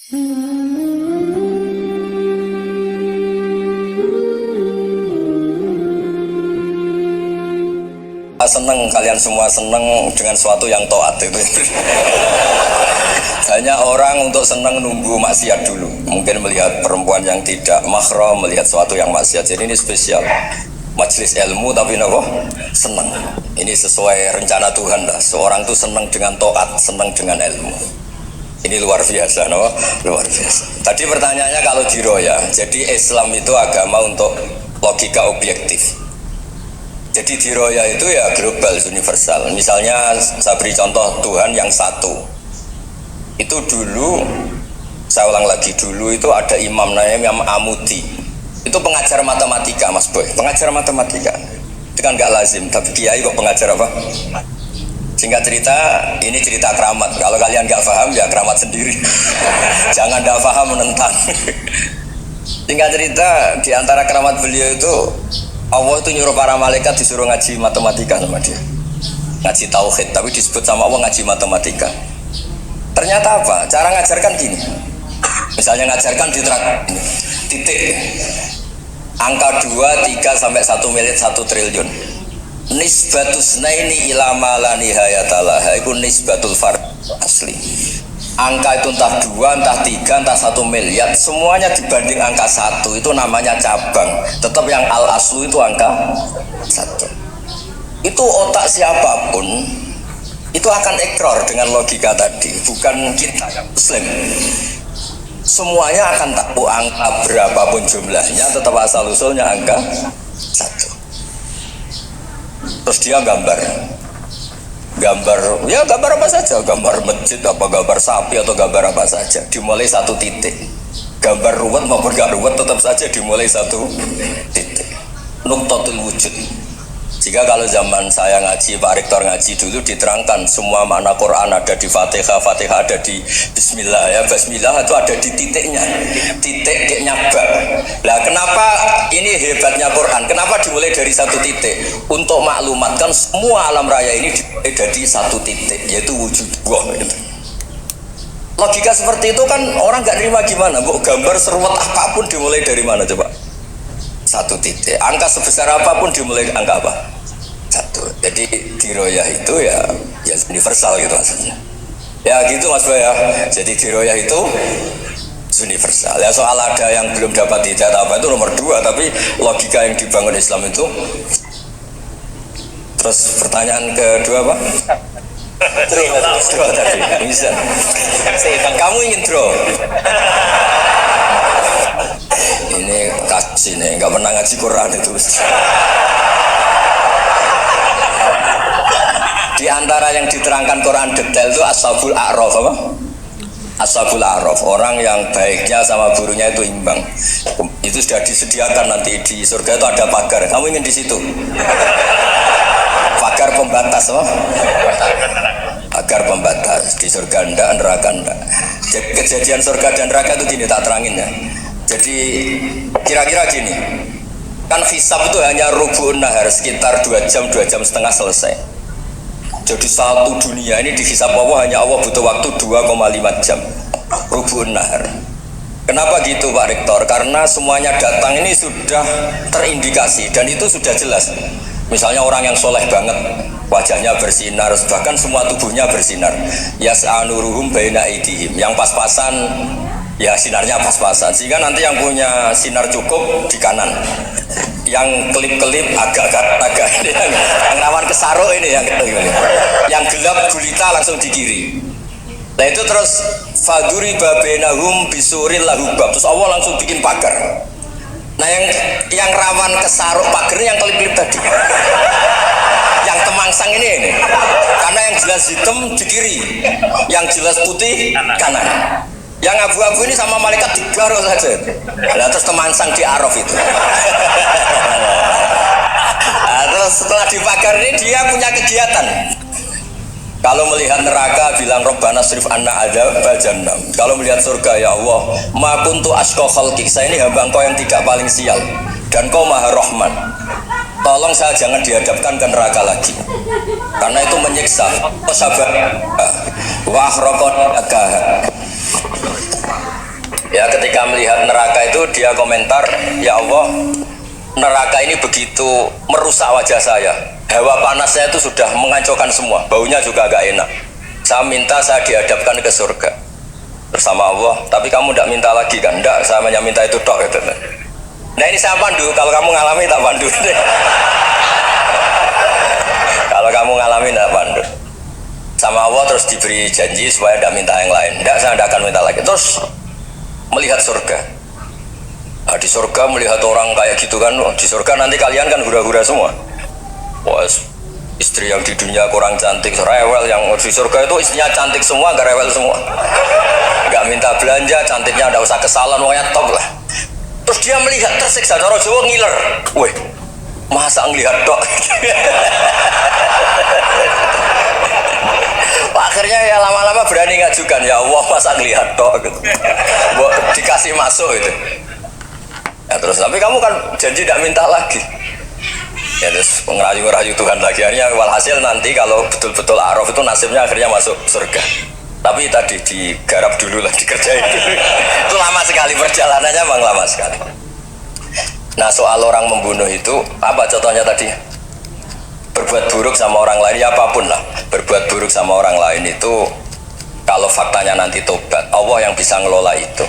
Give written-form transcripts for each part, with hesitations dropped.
Seneng, kalian semua seneng dengan sesuatu yang taat itu. Hanya orang untuk seneng nunggu maksiat dulu. Mungkin melihat perempuan yang tidak mahram, melihat sesuatu yang maksiat. Jadi ini spesial. Majelis ilmu tapi nopo seneng. Ini sesuai rencana Tuhan lah. Seorang tuh seneng dengan taat, seneng dengan ilmu. Ini luar biasa, no? Luar biasa. Tadi pertanyaannya kalau diroya, jadi Islam itu agama untuk logika objektif. Jadi diroya itu ya global, universal. Misalnya saya beri contoh Tuhan yang satu. Itu dulu, saya ulang lagi, dulu itu ada imam namanya Imam Amudi. Itu pengajar matematika, Mas Boy. Pengajar matematika. Itu kan nggak lazim, tapi kiai kok pengajar apa? Singkat cerita, ini cerita keramat. Kalau kalian nggak paham ya keramat sendiri. Jangan nggak paham menentang. Singkat cerita, di antara keramat beliau itu Allah itu nyuruh para malaikat disuruh ngaji matematika sama dia, ngaji tauhid, tapi disebut sama Allah ngaji matematika. Ternyata apa? Cara ngajarkan gini, misalnya ngajarkan di titik angka 2, 3 sampai 1 miliar 1 triliun. Nisbatus naini ila ma la nihayatalah, itu nisbatul fard asli. Angka itu entah 2, entah 3, entah 1 miliar, semuanya dibanding angka 1 itu namanya cabang. Tetap yang al aslu itu angka 1. Itu otak siapapun itu akan ekor dengan logika tadi. Bukan kita yang muslim, semuanya akan tahu angka berapapun jumlahnya, tetap asal usulnya angka 1. Terus dia gambar ya gambar apa saja, gambar masjid apa gambar sapi atau gambar apa saja, dimulai 1 titik. Gambar ruwet maupun gak ruwet tetap saja dimulai 1 titik. Nuqtatul wujud. Jika kalau zaman saya ngaji, Pak Rektor ngaji dulu diterangkan semua makna Quran ada di Fatihah, Fatihah ada di Bismillah ya, Bismillah itu ada di titiknya, titik kayak nyabak. Nah kenapa ini hebatnya Quran? Kenapa dimulai dari 1 titik? Untuk maklumatkan semua alam raya ini dimulai dari 1 titik, yaitu wujud Allah. Logika seperti itu kan orang nggak terima gimana? Bu, gambar seruat apapun dimulai dari mana coba? 1 titik. Angka sebesar apapun dimulai angka apa? 1. Jadi diroyah itu ya universal gitu maksudnya. Ya gitu Mas Boy ya. Jadi diroyah itu universal. Ya soal ada yang belum dapat hidayah apa itu nomor 2, tapi logika yang dibangun Islam itu. Terus pertanyaan kedua apa? Draw tadi. Bisa. Kamu ingin draw? Ini kasih nih, nggak pernah ngaji Quran itu. Di antara yang diterangkan Quran detail itu Ashabul A'raf apa? Ashabul A'raf, orang yang baiknya sama buruknya itu imbang. Itu sudah disediakan nanti di surga itu ada pagar. Kamu ingin di situ? Pagar pembatas apa? Pagar pembatas di surga ndak, neraka ndak. Kejadian surga dan neraka itu gini tak terangin ya. Jadi kira-kira gini, kan hisab itu hanya rubu'un nahar, sekitar 2 jam, 2 jam setengah selesai. Jadi 1 dunia ini dihisab Allah, hanya Allah butuh waktu 2,5 jam rubu'un nahar. Kenapa gitu Pak Rektor? Karena semuanya datang ini sudah terindikasi dan itu sudah jelas. Misalnya orang yang soleh banget, wajahnya bersinar, bahkan semua tubuhnya bersinar. Yas'anuruhum baina aidihim, yang pas-pasan ya sinarnya pas-pasan, sehingga nanti yang punya sinar cukup di kanan, yang kelip-kelip agak ini, yang rawan kesaruk ini, yang gelap gulita langsung di kiri. Nah itu terus faduri babenahum bisuril lahubab, terus Allah langsung bikin pagar. Nah yang rawan kesaruk pagarnya yang kelip-kelip tadi, yang temangsang ini, karena yang jelas hitam di kiri, yang jelas putih kanan. Yang abu-abu ini sama malaikat digaruk saja. Nah, terus temangsang di Araf itu. Nah, terus setelah dipagar ini dia punya kegiatan. Kalau melihat neraka bilang Rabbana srif anna adzab jahannam. Kalau melihat surga ya Allah, ma kuntu asqa khalqik, saya ini hamba Engkau yang tidak paling sial dan Kau Maha Rahman. Tolong saya jangan dihadapkan ke neraka lagi. Karena itu menyiksa. Sabar. Wa akhraqat melihat neraka itu dia komentar, ya Allah, neraka ini begitu merusak wajah saya. Hawa panasnya itu sudah mengacaukan semua, baunya juga agak enak. Saya minta saya dihadapkan ke surga bersama Allah, tapi kamu tidak minta lagi kan? Tidak, saya hanya minta itu tok gitu. Nah ini saya pandu, kalau kamu ngalami tak pandu. Kalau kamu ngalami tak pandu. Sama Allah terus diberi janji supaya tidak minta yang lain. Tidak, saya tidak akan minta lagi. Terus melihat surga. Nah, di surga melihat orang kayak gitu kan, di surga nanti kalian kan hura-hura semua. Wah, istri yang di dunia kurang cantik, rewel, yang di surga itu istrinya cantik semua, gak rewel semua. Gak minta belanja, cantiknya tidak usah kesalahan, pokoknya top lah. Terus dia melihat tersiksa, cara Jawa ngiler. Weh, masa ngelihat dok? Akhirnya ya lama-lama berani ngajukan, ya Allah masa ngelihat dok gitu. Dikasih masuk gitu. Ya terus, tapi kamu kan janji tidak minta lagi. Ya terus ngerayu-ngerayu Tuhan lagi. Akhirnya walhasil nanti kalau betul-betul araf itu nasibnya akhirnya masuk surga. Tapi tadi digarap dulu lah, dikerjain dulu. Itu lama sekali perjalanannya, memang lama sekali. Nah soal orang membunuh itu, apa contohnya tadi? Berbuat buruk sama orang lain, ya apapun lah. Berbuat buruk sama orang lain itu, kalau faktanya nanti tobat, Allah yang bisa ngelola itu.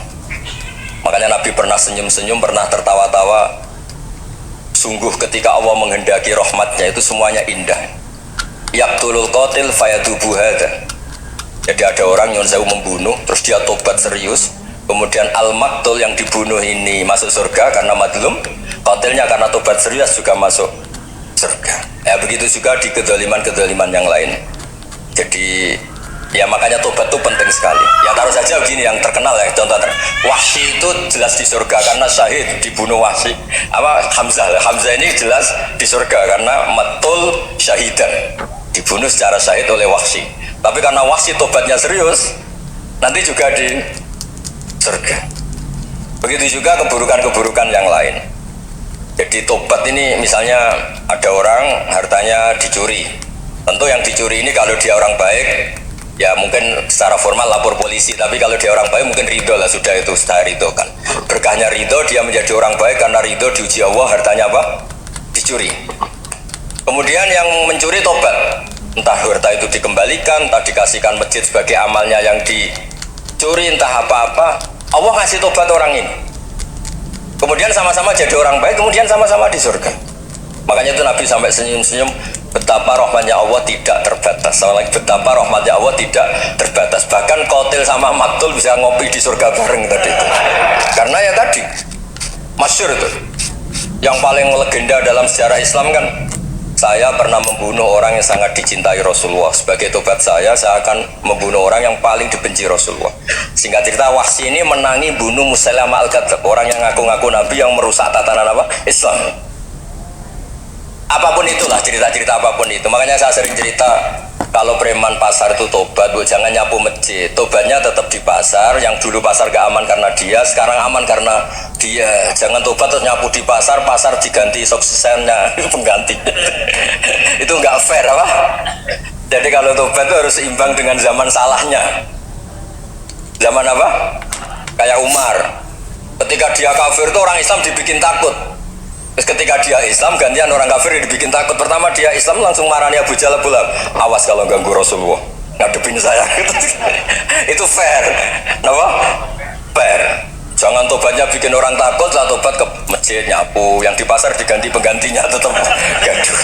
Makanya Nabi pernah senyum-senyum, pernah tertawa-tawa. Sungguh ketika Allah menghendaki rahmatnya itu semuanya indah. Yaqtulul qatil fayatubu hadza. Jadi ada orang yang saya membunuh, terus dia tobat serius. Kemudian al-maktul yang dibunuh ini masuk surga karena madlum. Qatilnya karena tobat serius juga masuk surga. Ya begitu juga di kedoliman-kedoliman yang lain. Jadi ya makanya tobat itu penting sekali. Ya taruh saja begini yang terkenal ya, contoh Wahsy itu jelas di surga karena syahid dibunuh Wahsy. Apa Hamzah ini jelas di surga karena matul syahidan, dibunuh secara syahid oleh Wahsy. Tapi karena Wahsy tobatnya serius, nanti juga di surga. Begitu juga keburukan-keburukan yang lain. Jadi tobat ini misalnya ada orang hartanya dicuri. Tentu yang dicuri ini kalau dia orang baik, ya mungkin secara formal lapor polisi. Tapi kalau dia orang baik mungkin ridho lah, sudah itu sudah ridho kan. Berkahnya ridho, dia menjadi orang baik karena ridho diuji Allah, hartanya apa? Dicuri. Kemudian yang mencuri tobat. Entah harta itu dikembalikan, entah dikasihkan masjid sebagai amalnya yang dicuri, entah apa-apa. Allah ngasih tobat orang ini. Kemudian sama-sama jadi orang baik, kemudian sama-sama di surga. Makanya itu Nabi sampai senyum-senyum, betapa rahmatnya Allah tidak terbatas. Sama lagi, betapa rahmatnya Allah tidak terbatas. Bahkan qatil sama maktul bisa ngopi di surga bareng tadi itu. Karena ya tadi, masyhur itu. Yang paling legenda dalam sejarah Islam kan, saya pernah membunuh orang yang sangat dicintai Rasulullah. Sebagai tobat saya akan membunuh orang yang paling dibenci Rasulullah. Singkat cerita, Wahsy ini menangi bunuh Musailamah al-Kadzdzab, orang yang ngaku-ngaku Nabi yang merusak tatanan apa? Islam. Apapun itulah, cerita-cerita apapun itu. Makanya saya sering cerita, kalau preman pasar itu tobat, jangan nyapu masjid. Tobatnya tetap di pasar. Yang dulu pasar gak aman karena dia, sekarang aman karena dia. Jangan tobat terus nyapu di pasar, pasar diganti suksesennya, itu pengganti. Itu nggak fair apa? Jadi kalau tobat itu harus seimbang dengan zaman salahnya. Zaman apa? Kayak Umar. Ketika dia kafir itu orang Islam dibikin takut. Terus ketika dia Islam, gantian orang kafir dibikin takut. Pertama dia Islam langsung marahnya Abu Jahal, awas kalau ganggu Rasulullah, ngadepin saya. Itu fair. Kenapa? Fair. Jangan tobatnya bikin orang takut, lah tobat ke masjid nyapu, yang di pasar diganti penggantinya tetap gaduh.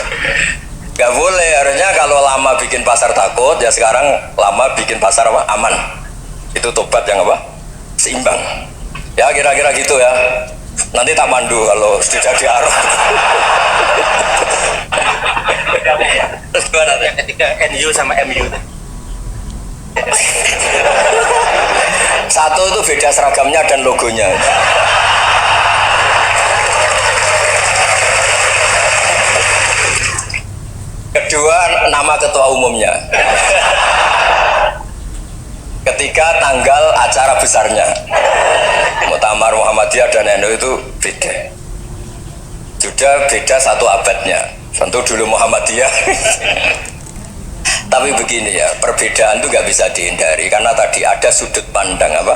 Gak boleh, harusnya kalau lama bikin pasar takut, ya sekarang lama bikin pasar apa? Aman. Itu tobat yang apa? Seimbang. Ya kira-kira gitu ya. Nanti tak mandu kalau sudah jadi arah. Terus gimana tuh? Ketika NU sama MU tuh? Satu itu beda seragamnya dan logonya. Kedua, nama ketua umumnya. Ketiga, tanggal acara besarnya. Muktamar Muhammadiyah dan NU itu beda. Sudah beda satu abadnya. Tentu dulu Muhammadiyah. Tapi begini ya, perbedaan itu nggak bisa dihindari karena tadi ada sudut pandang apa?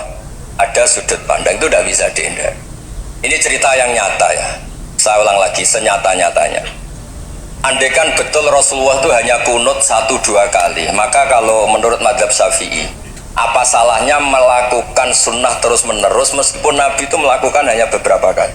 ada sudut pandang itu tidak bisa dihindari. Ini cerita yang nyata ya. Saya ulang lagi, senyata-nyatanya. Andaikan betul Rasulullah itu hanya kunut 1-2 kali, maka kalau menurut mazhab Syafi'i, apa salahnya melakukan sunnah terus-menerus meskipun Nabi itu melakukan hanya beberapa kali?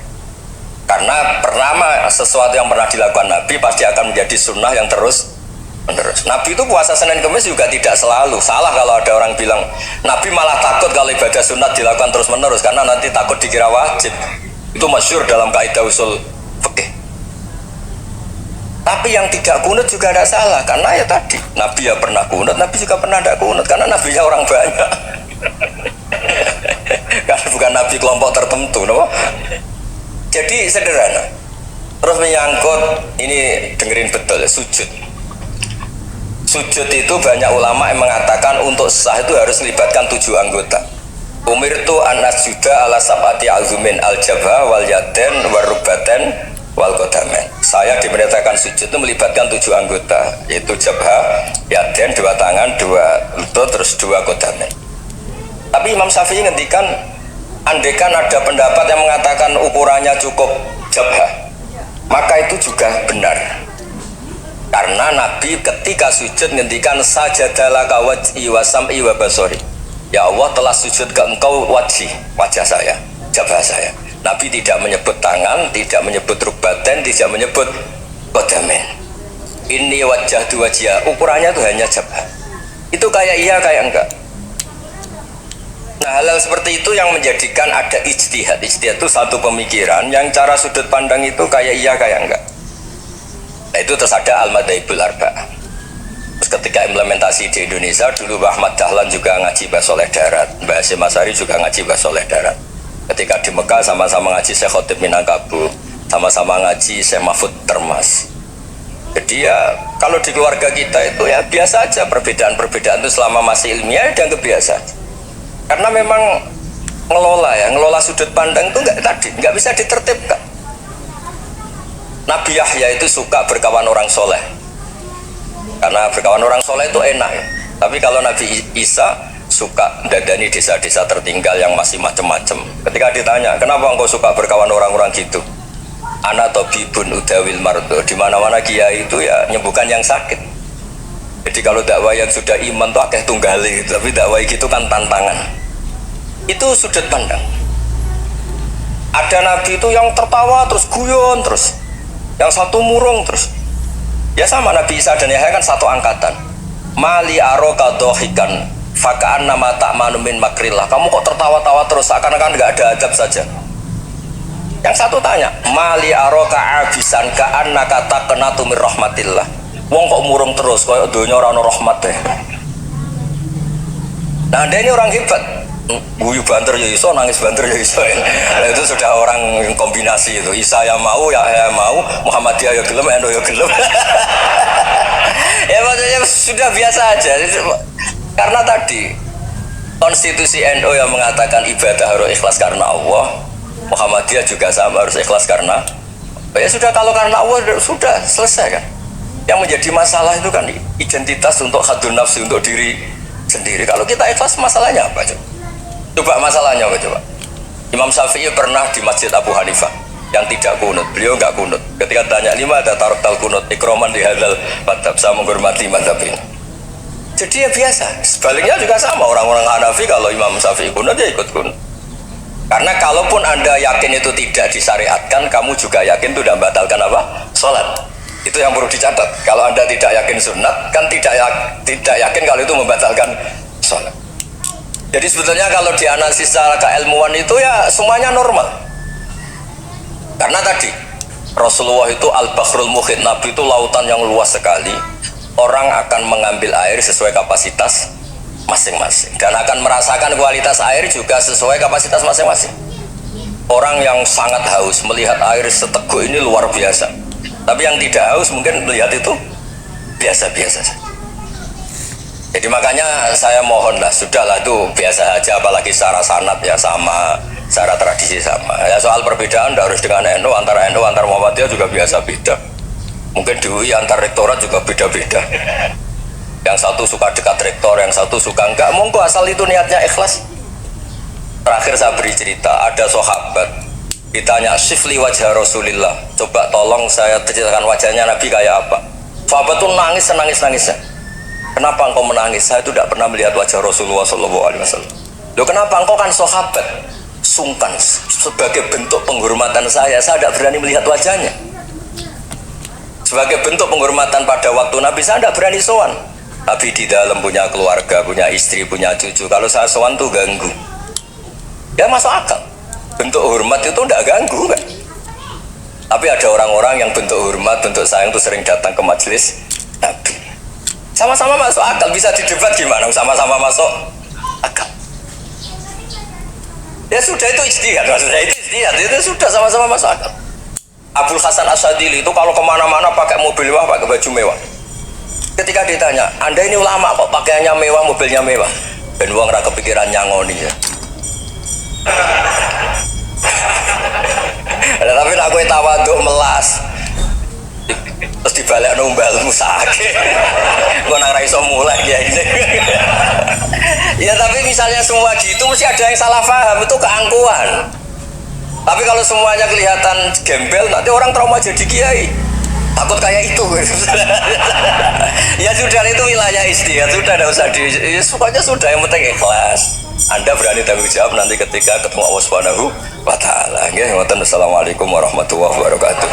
Karena pertama, sesuatu yang pernah dilakukan Nabi pasti akan menjadi sunnah yang terus-menerus. Nabi itu puasa Senin Kamis juga tidak selalu. Salah kalau ada orang bilang Nabi malah takut kalau ibadah sunat dilakukan terus-menerus karena nanti takut dikira wajib. Itu masyhur dalam kaidah usul fikih. Tapi yang tidak kunut juga tidak salah karena ya tadi Nabi ya pernah kunut, Nabi juga pernah tidak kunut karena Nabinya orang banyak. Karena bukan Nabi kelompok tertentu, no? Jadi sederhana. Terus menyangkut ini dengerin betul ya, sujud. Sujud itu banyak ulama yang mengatakan untuk sah itu harus melibatkan 7 anggota. Umirtu an asjuda ala sab'ati azumin al jabha wal yaden warubaten wal qadamen. Saya diperintahkan sujud itu melibatkan 7 anggota, yaitu jabha, yaden 2 tangan, 2 lutut, terus 2 qadamen. Tapi Imam Syafi'i ngendikan andaikan ada pendapat yang mengatakan ukurannya cukup jabha, maka itu juga benar. Karena Nabi ketika sujud ngendikan sajadalaka wajhi wa sam'i wa basori. Ya Allah telah sujud ke engkau wajah saya, jabah saya. Nabi tidak menyebut tangan, tidak menyebut rukbaten, tidak menyebut qadamen. Ini wajah dua wajah, ukurannya itu hanya jabah. Itu kayak iya kayak enggak. Nah hal-hal seperti itu yang menjadikan ada ijtihad. Ijtihad itu satu pemikiran yang cara sudut pandang itu kayak iya kayak enggak. Nah itu terus ada al-madhaibul arba'ah. Terus ketika implementasi di Indonesia dulu Mbah Ahmad Dahlan juga ngaji Mbah Soleh Darat, Mbah Hasyim Asy'ari juga ngaji Mbah Soleh Darat. Ketika di Mekah sama-sama ngaji Syekh Khotib Minangkabau, sama-sama ngaji Syekh Mahfud Termas. Jadi ya kalau di keluarga kita itu ya biasa aja, perbedaan-perbedaan itu selama masih ilmiah dan kebiasa. Karena memang ngelola sudut pandang itu nggak bisa ditertibkan. Nabi Yahya itu suka berkawan orang soleh, karena berkawan orang soleh itu enak ya. Tapi kalau Nabi Isa suka dadani desa-desa tertinggal yang masih macem-macem. Ketika ditanya, kenapa engkau suka berkawan orang-orang gitu? Ana tabibun udawil mardo. Di mana-mana kiai itu ya nyembuhkan yang sakit. Jadi kalau dakwah yang sudah iman tuh akeh tunggali, tapi dakwah gitu kan tantangan. Itu sudut pandang. Ada nabi itu yang tertawa terus guyon terus, yang satu murung terus. Ya sama Nabi Isa dan Yahya kan satu angkatan. Mali aroka dohikan fakaan nama tak manumin makrillah. Kamu kok tertawa-tawa terus seakan-akan nggak ada adab saja. Yang satu tanya, Mali aroka abisan kaan nakata kenatu mir rahmatillah. Wong kok murung terus, kayak dunia orang rahmat deh. Nah dia ini orang hebat. Guyu banter ya iso, nangis banter ya iso. Nah, itu sudah orang kombinasi itu. Isa ya mau, ya mau, Muhammadiyah ya gelem, NU ya gelem. Ya maksudnya sudah biasa aja. Karena tadi konstitusi NU yang mengatakan ibadah harus ikhlas karena Allah, Muhammadiyah juga sama harus ikhlas karena. Ya sudah kalau karena Allah sudah selesai kan. Yang menjadi masalah itu kan identitas untuk hadun nafsi untuk diri sendiri. Kalau kita ikhlas masalahnya apa coba? Coba masalahnya apa coba? Imam Syafi'i pernah di Masjid Abu Hanifah yang tidak kunut. Beliau enggak kunut. Ketika tanya lima ada taroktal kunut, ikroman di hadal madhab, saya menghormati madhab ini. Jadi ya biasa. Sebaliknya juga sama, orang-orang Hanafi kalau Imam Syafi'i kunut ya ikut kunut. Karena kalaupun Anda yakin itu tidak disyariatkan, kamu juga yakin itu tidak membatalkan apa? Sholat. Itu yang perlu dicatat. Kalau Anda tidak yakin sunat, kan tidak yakin kalau itu membatalkan sholat. Jadi sebetulnya kalau dianalisis secara keilmuan itu ya semuanya normal. Karena tadi Rasulullah itu al-bahrul muhit, Nabi itu lautan yang luas sekali. Orang akan mengambil air sesuai kapasitas masing-masing dan akan merasakan kualitas air juga sesuai kapasitas masing-masing. Orang yang sangat haus melihat air seteguk ini luar biasa. Tapi yang tidak haus mungkin melihat itu biasa-biasa saja. Jadi makanya saya mohonlah, sudahlah itu biasa aja, apalagi secara sanad ya sama, secara tradisi sama. Ya soal perbedaan harus dengan NU, antara Muhammadiyah juga biasa beda. Mungkin di UI antar rektorat juga beda-beda. Yang satu suka dekat rektor, yang satu suka enggak. Monggo asal itu niatnya ikhlas. Terakhir saya beri cerita, ada sahabat ditanya sifli wajah Rasulillah, coba tolong saya ceritakan wajahnya Nabi kayak apa. Sahabat tuh nangis. Kenapa engkau menangis? Saya itu tidak pernah melihat wajah Rasulullah SAW. Loh kenapa? Engkau kan sahabat. Sungkan, sebagai bentuk penghormatan saya tidak berani melihat wajahnya. Sebagai bentuk penghormatan pada waktu Nabi, saya tidak berani sowan. Nabi di dalam punya keluarga, punya istri, punya cucu. Kalau saya sowan tuh ganggu. Ya masuk akal. Bentuk hormat itu tidak ganggu kan. Tapi ada orang-orang yang bentuk hormat, bentuk sayang itu sering datang ke majelis Nabi. Sama-sama masuk akal, bisa didebat gimana? Sama-sama masuk akal. Ya sudah, itu ijtihad, maksudnya itu ijtihad, itu sudah sama-sama masuk akal. Abul Hasan Asyadili itu kalau kemana-mana pakai mobil mewah, pakai baju mewah. Ketika ditanya, Anda ini ulama kok pakaiannya mewah, mobilnya mewah? Dan uang rakyat kepikiran nyangoni ya. Tapi aku tawaduk melas terus dibalik numbalmu sakit gue nang raiso mulai ya ini. Ya tapi misalnya semua gitu mesti ada yang salah paham, itu keangkuhan. Tapi kalau semuanya kelihatan gembel, nanti orang trauma jadi kiai, takut kayak itu. Ya sudah, itu wilayah istihad, sudah tidak usah pokoknya sudah, yang penting ikhlas. Anda berani tanggung jawab nanti ketika ketemu Allah Subhanahu wa Ta'ala. Assalamualaikum warahmatullahi wabarakatuh.